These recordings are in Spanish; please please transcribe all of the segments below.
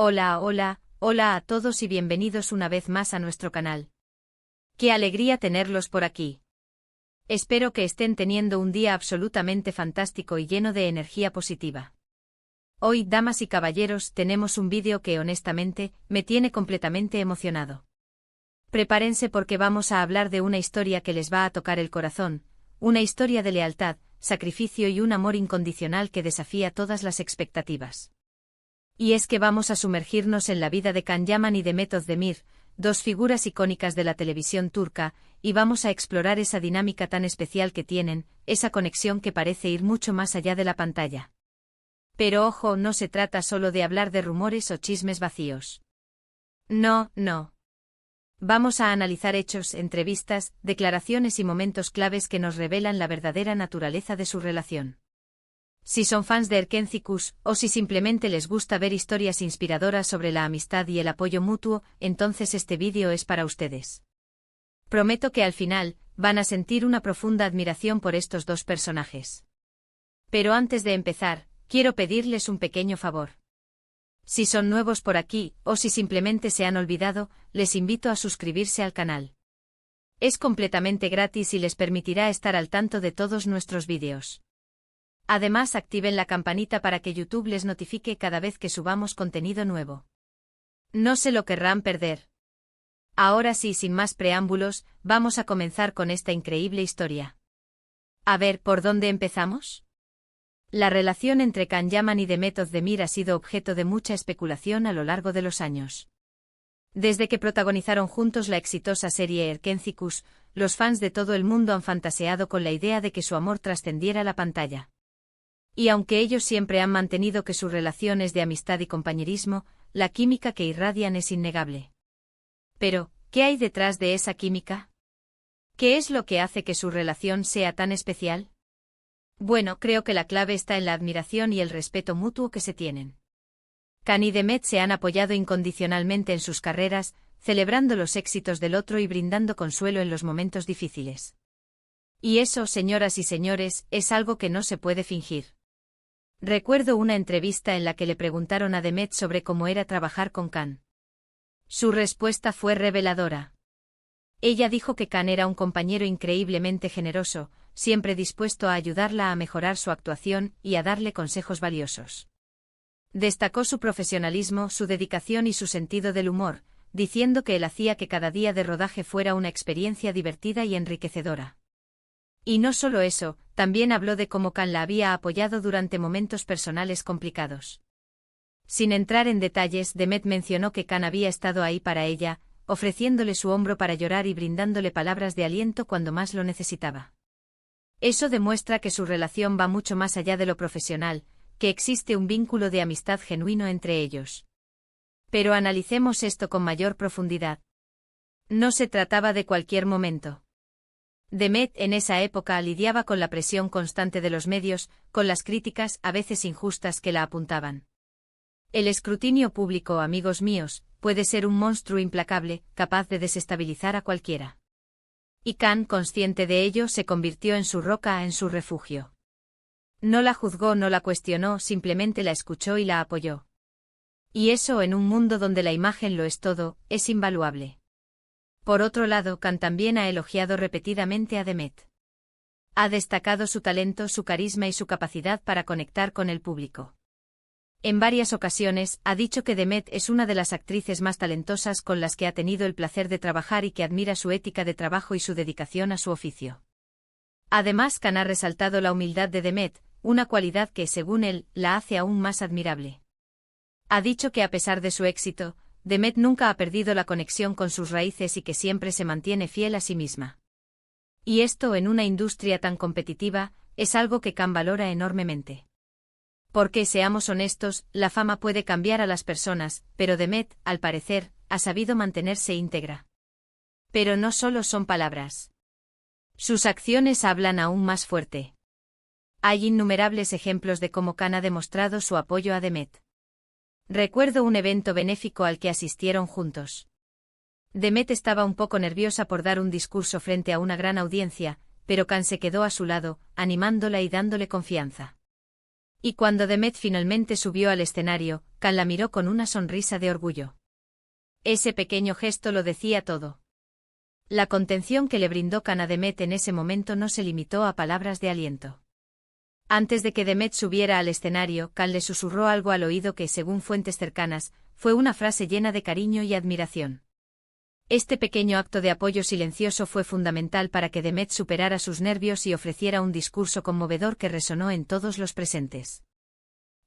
Hola a todos y bienvenidos una vez más a nuestro canal. ¡Qué alegría tenerlos por aquí! Espero que estén teniendo un día absolutamente fantástico y lleno de energía positiva. Hoy, damas y caballeros, tenemos un vídeo que honestamente, me tiene completamente emocionado. Prepárense porque vamos a hablar de una historia que les va a tocar el corazón, una historia de lealtad, sacrificio y un amor incondicional que desafía todas las expectativas. Y es que vamos a sumergirnos en la vida de Can Yaman y Demet Özdemir, dos figuras icónicas de la televisión turca, y vamos a explorar esa dinámica tan especial que tienen, esa conexión que parece ir mucho más allá de la pantalla. Pero ojo, no se trata solo de hablar de rumores o chismes vacíos. No. Vamos a analizar hechos, entrevistas, declaraciones y momentos claves que nos revelan la verdadera naturaleza de su relación. Si son fans de Erkenci o si simplemente les gusta ver historias inspiradoras sobre la amistad y el apoyo mutuo, entonces este vídeo es para ustedes. Prometo que al final, van a sentir una profunda admiración por estos dos personajes. Pero antes de empezar, quiero pedirles un pequeño favor. Si son nuevos por aquí, o si simplemente se han olvidado, les invito a suscribirse al canal. Es completamente gratis y les permitirá estar al tanto de todos nuestros vídeos. Además, activen la campanita para que YouTube les notifique cada vez que subamos contenido nuevo. No se lo querrán perder. Ahora sí, sin más preámbulos, vamos a comenzar con esta increíble historia. A ver, ¿por dónde empezamos? La relación entre Can Yaman y Demet Özdemir ha sido objeto de mucha especulación a lo largo de los años. Desde que protagonizaron juntos la exitosa serie Erkenci, los fans de todo el mundo han fantaseado con la idea de que su amor trascendiera la pantalla. Y aunque ellos siempre han mantenido que su relación es de amistad y compañerismo, la química que irradian es innegable. Pero, ¿qué hay detrás de esa química? ¿Qué es lo que hace que su relación sea tan especial? Bueno, creo que la clave está en la admiración y el respeto mutuo que se tienen. Can y Demet se han apoyado incondicionalmente en sus carreras, celebrando los éxitos del otro y brindando consuelo en los momentos difíciles. Y eso, señoras y señores, es algo que no se puede fingir. Recuerdo una entrevista en la que le preguntaron a Demet sobre cómo era trabajar con Can. Su respuesta fue reveladora. Ella dijo que Can era un compañero increíblemente generoso, siempre dispuesto a ayudarla a mejorar su actuación y a darle consejos valiosos. Destacó su profesionalismo, su dedicación y su sentido del humor, diciendo que él hacía que cada día de rodaje fuera una experiencia divertida y enriquecedora. Y no solo eso, también habló de cómo Can la había apoyado durante momentos personales complicados. Sin entrar en detalles, Demet mencionó que Can había estado ahí para ella, ofreciéndole su hombro para llorar y brindándole palabras de aliento cuando más lo necesitaba. Eso demuestra que su relación va mucho más allá de lo profesional, que existe un vínculo de amistad genuino entre ellos. Pero analicemos esto con mayor profundidad. No se trataba de cualquier momento. Demet en esa época lidiaba con la presión constante de los medios, con las críticas, a veces injustas, que la apuntaban. El escrutinio público, amigos míos, puede ser un monstruo implacable, capaz de desestabilizar a cualquiera. Y Can, consciente de ello, se convirtió en su roca, en su refugio. No la juzgó, no la cuestionó, simplemente la escuchó y la apoyó. Y eso, en un mundo donde la imagen lo es todo, es invaluable. Por otro lado, Can también ha elogiado repetidamente a Demet. Ha destacado su talento, su carisma y su capacidad para conectar con el público. En varias ocasiones, ha dicho que Demet es una de las actrices más talentosas con las que ha tenido el placer de trabajar y que admira su ética de trabajo y su dedicación a su oficio. Además, Can ha resaltado la humildad de Demet, una cualidad que, según él, la hace aún más admirable. Ha dicho que a pesar de su éxito, Demet nunca ha perdido la conexión con sus raíces y que siempre se mantiene fiel a sí misma. Y esto, en una industria tan competitiva, es algo que Can valora enormemente. Porque, seamos honestos, la fama puede cambiar a las personas, pero Demet, al parecer, ha sabido mantenerse íntegra. Pero no solo son palabras. Sus acciones hablan aún más fuerte. Hay innumerables ejemplos de cómo Can ha demostrado su apoyo a Demet. Recuerdo un evento benéfico al que asistieron juntos. Demet estaba un poco nerviosa por dar un discurso frente a una gran audiencia, pero Can se quedó a su lado, animándola y dándole confianza. Y cuando Demet finalmente subió al escenario, Can la miró con una sonrisa de orgullo. Ese pequeño gesto lo decía todo. La contención que le brindó Can a Demet en ese momento no se limitó a palabras de aliento. Antes de que Demet subiera al escenario, Can le susurró algo al oído que, según fuentes cercanas, fue una frase llena de cariño y admiración. Este pequeño acto de apoyo silencioso fue fundamental para que Demet superara sus nervios y ofreciera un discurso conmovedor que resonó en todos los presentes.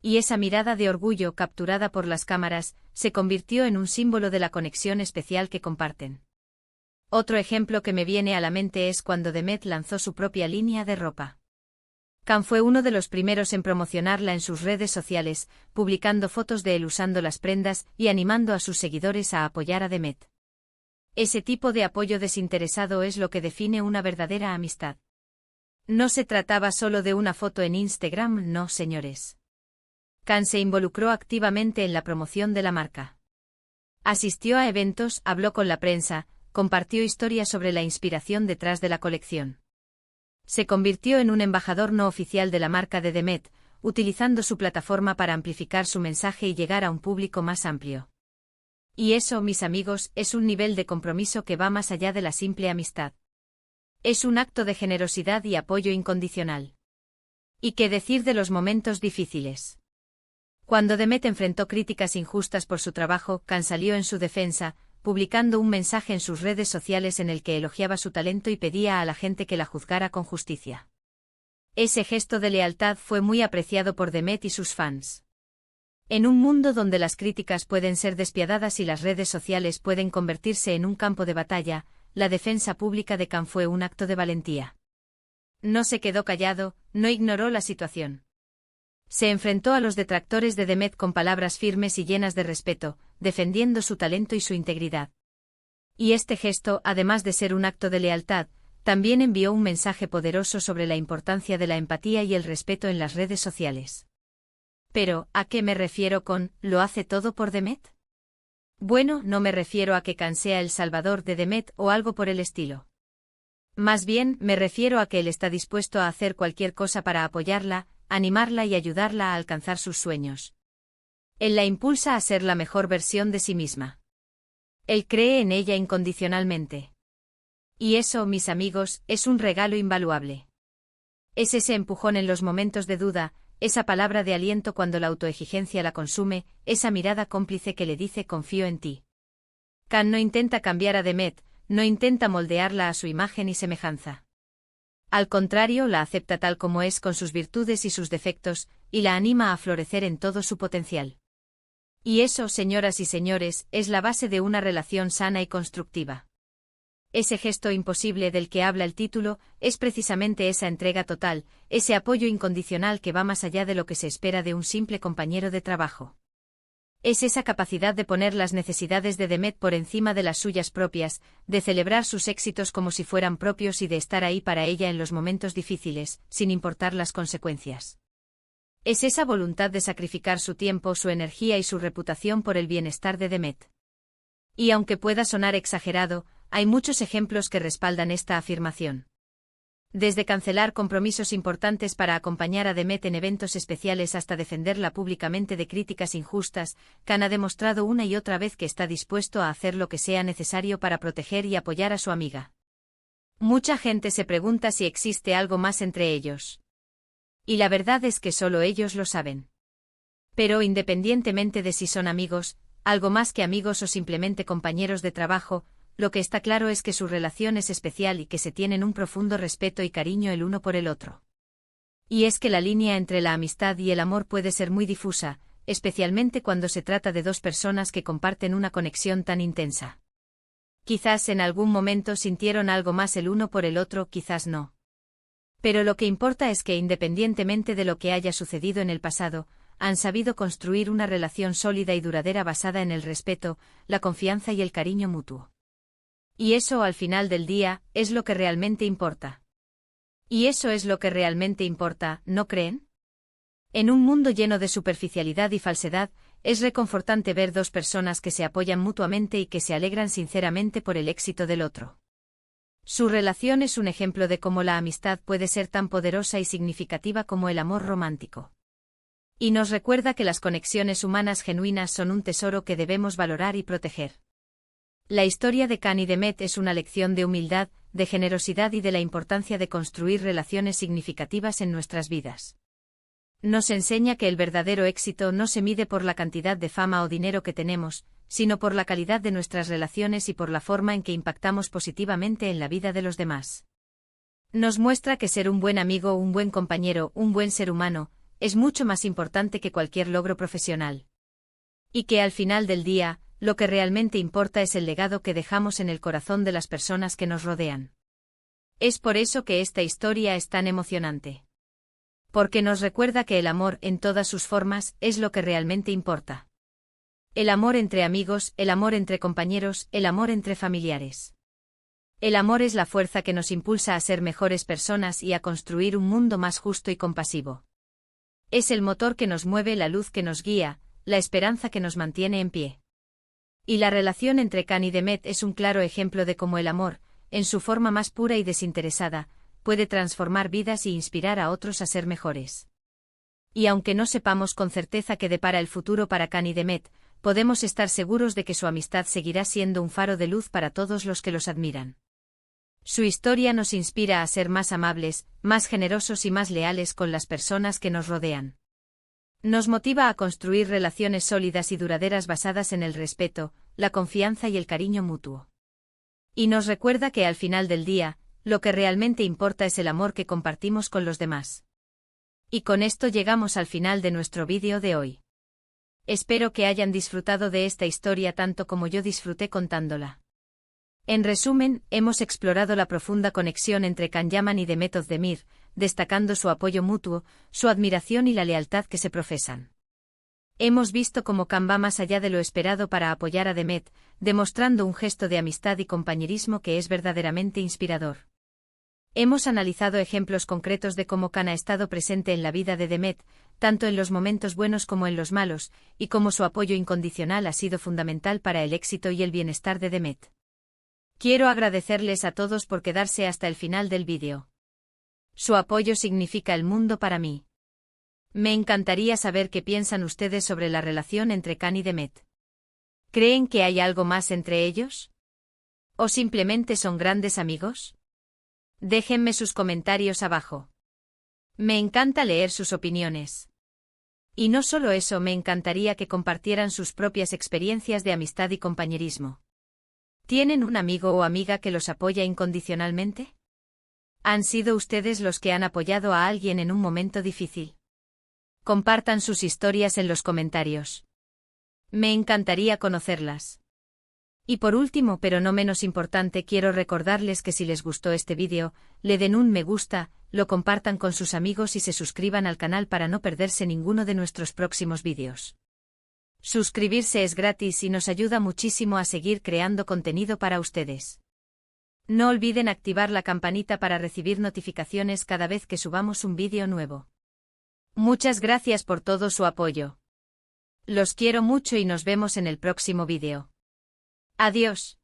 Y esa mirada de orgullo capturada por las cámaras se convirtió en un símbolo de la conexión especial que comparten. Otro ejemplo que me viene a la mente es cuando Demet lanzó su propia línea de ropa. Can fue uno de los primeros en promocionarla en sus redes sociales, publicando fotos de él usando las prendas y animando a sus seguidores a apoyar a Demet. Ese tipo de apoyo desinteresado es lo que define una verdadera amistad. No se trataba solo de una foto en Instagram, no, señores. Can se involucró activamente en la promoción de la marca. Asistió a eventos, habló con la prensa, compartió historias sobre la inspiración detrás de la colección. Se convirtió en un embajador no oficial de la marca de Demet, utilizando su plataforma para amplificar su mensaje y llegar a un público más amplio. Y eso, mis amigos, es un nivel de compromiso que va más allá de la simple amistad. Es un acto de generosidad y apoyo incondicional. ¿Y qué decir de los momentos difíciles? Cuando Demet enfrentó críticas injustas por su trabajo, Can salió en su defensa, publicando un mensaje en sus redes sociales en el que elogiaba su talento y pedía a la gente que la juzgara con justicia. Ese gesto de lealtad fue muy apreciado por Demet y sus fans. En un mundo donde las críticas pueden ser despiadadas y las redes sociales pueden convertirse en un campo de batalla, la defensa pública de Can fue un acto de valentía. No se quedó callado, no ignoró la situación. Se enfrentó a los detractores de Demet con palabras firmes y llenas de respeto, defendiendo su talento y su integridad. Y este gesto, además de ser un acto de lealtad, también envió un mensaje poderoso sobre la importancia de la empatía y el respeto en las redes sociales. Pero, ¿a qué me refiero con «lo hace todo por Demet»? Bueno, no me refiero a que Can sea el salvador de Demet o algo por el estilo. Más bien, me refiero a que él está dispuesto a hacer cualquier cosa para apoyarla, animarla y ayudarla a alcanzar sus sueños. Él la impulsa a ser la mejor versión de sí misma. Él cree en ella incondicionalmente. Y eso, mis amigos, es un regalo invaluable. Es ese empujón en los momentos de duda, esa palabra de aliento cuando la autoexigencia la consume, esa mirada cómplice que le dice confío en ti. Can no intenta cambiar a Demet, no intenta moldearla a su imagen y semejanza. Al contrario, la acepta tal como es con sus virtudes y sus defectos, y la anima a florecer en todo su potencial. Y eso, señoras y señores, es la base de una relación sana y constructiva. Ese gesto imposible del que habla el título, es precisamente esa entrega total, ese apoyo incondicional que va más allá de lo que se espera de un simple compañero de trabajo. Es esa capacidad de poner las necesidades de Demet por encima de las suyas propias, de celebrar sus éxitos como si fueran propios y de estar ahí para ella en los momentos difíciles, sin importar las consecuencias. Es esa voluntad de sacrificar su tiempo, su energía y su reputación por el bienestar de Demet. Y aunque pueda sonar exagerado, hay muchos ejemplos que respaldan esta afirmación. Desde cancelar compromisos importantes para acompañar a Demet en eventos especiales hasta defenderla públicamente de críticas injustas, Can ha demostrado una y otra vez que está dispuesto a hacer lo que sea necesario para proteger y apoyar a su amiga. Mucha gente se pregunta si existe algo más entre ellos. Y la verdad es que solo ellos lo saben. Pero independientemente de si son amigos, algo más que amigos o simplemente compañeros de trabajo, lo que está claro es que su relación es especial y que se tienen un profundo respeto y cariño el uno por el otro. Y es que la línea entre la amistad y el amor puede ser muy difusa, especialmente cuando se trata de dos personas que comparten una conexión tan intensa. Quizás en algún momento sintieron algo más el uno por el otro, quizás no. Pero lo que importa es que independientemente de lo que haya sucedido en el pasado, han sabido construir una relación sólida y duradera basada en el respeto, la confianza y el cariño mutuo. Y eso al final del día, es lo que realmente importa. Y eso es lo que realmente importa, ¿no creen? En un mundo lleno de superficialidad y falsedad, es reconfortante ver dos personas que se apoyan mutuamente y que se alegran sinceramente por el éxito del otro. Su relación es un ejemplo de cómo la amistad puede ser tan poderosa y significativa como el amor romántico. Y nos recuerda que las conexiones humanas genuinas son un tesoro que debemos valorar y proteger. La historia de Can y Demet es una lección de humildad, de generosidad y de la importancia de construir relaciones significativas en nuestras vidas. Nos enseña que el verdadero éxito no se mide por la cantidad de fama o dinero que tenemos, sino por la calidad de nuestras relaciones y por la forma en que impactamos positivamente en la vida de los demás. Nos muestra que ser un buen amigo, un buen compañero, un buen ser humano, es mucho más importante que cualquier logro profesional. Y que al final del día, lo que realmente importa es el legado que dejamos en el corazón de las personas que nos rodean. Es por eso que esta historia es tan emocionante. Porque nos recuerda que el amor, en todas sus formas, es lo que realmente importa. El amor entre amigos, el amor entre compañeros, el amor entre familiares. El amor es la fuerza que nos impulsa a ser mejores personas y a construir un mundo más justo y compasivo. Es el motor que nos mueve, la luz que nos guía, la esperanza que nos mantiene en pie. Y la relación entre Can y Demet es un claro ejemplo de cómo el amor, en su forma más pura y desinteresada, puede transformar vidas y inspirar a otros a ser mejores. Y aunque no sepamos con certeza qué depara el futuro para Can y Demet, podemos estar seguros de que su amistad seguirá siendo un faro de luz para todos los que los admiran. Su historia nos inspira a ser más amables, más generosos y más leales con las personas que nos rodean. Nos motiva a construir relaciones sólidas y duraderas basadas en el respeto, la confianza y el cariño mutuo. Y nos recuerda que al final del día, lo que realmente importa es el amor que compartimos con los demás. Y con esto llegamos al final de nuestro vídeo de hoy. Espero que hayan disfrutado de esta historia tanto como yo disfruté contándola. En resumen, hemos explorado la profunda conexión entre Can Yaman y Demet Özdemir, destacando su apoyo mutuo, su admiración y la lealtad que se profesan. Hemos visto cómo Can va más allá de lo esperado para apoyar a Demet, demostrando un gesto de amistad y compañerismo que es verdaderamente inspirador. Hemos analizado ejemplos concretos de cómo Can ha estado presente en la vida de Demet, tanto en los momentos buenos como en los malos, y cómo su apoyo incondicional ha sido fundamental para el éxito y el bienestar de Demet. Quiero agradecerles a todos por quedarse hasta el final del vídeo. Su apoyo significa el mundo para mí. Me encantaría saber qué piensan ustedes sobre la relación entre Can y Demet. ¿Creen que hay algo más entre ellos? ¿O simplemente son grandes amigos? Déjenme sus comentarios abajo. Me encanta leer sus opiniones. Y no solo eso, me encantaría que compartieran sus propias experiencias de amistad y compañerismo. ¿Tienen un amigo o amiga que los apoya incondicionalmente? ¿Han sido ustedes los que han apoyado a alguien en un momento difícil? Compartan sus historias en los comentarios. Me encantaría conocerlas. Y por último, pero no menos importante, quiero recordarles que si les gustó este vídeo, le den un me gusta, lo compartan con sus amigos y se suscriban al canal para no perderse ninguno de nuestros próximos vídeos. Suscribirse es gratis y nos ayuda muchísimo a seguir creando contenido para ustedes. No olviden activar la campanita para recibir notificaciones cada vez que subamos un vídeo nuevo. Muchas gracias por todo su apoyo. Los quiero mucho y nos vemos en el próximo vídeo. Adiós.